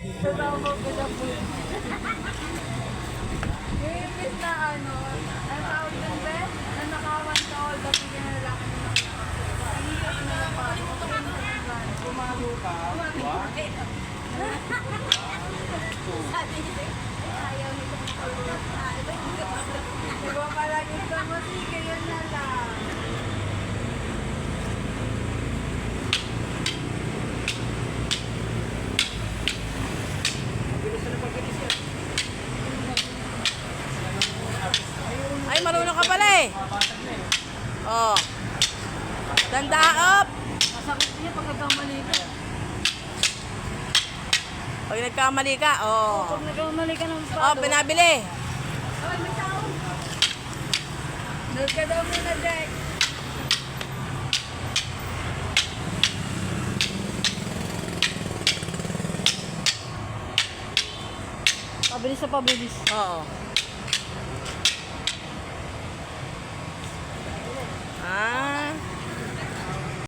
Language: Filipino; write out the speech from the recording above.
Tatawag ko na po. Yung imbis na ano, ang tawag ng bed, na nakawan ka all the bigyan na lang ano lang. Iiyak na lang pa. Pumalo ka? Ayaw nito magpapalulot. Diba palagi sa musika yun na lang. Ay, marunong ka pala eh. Oh. Tanda up. Masakit niya pagkakamali ka. Pag nagkamali ka, oh. Pag nagkamali ka ng Oh, pato. pinabili. Ay, may tao. Nood ka daw muna, Jack. Pabilis sa pabilis. Oo.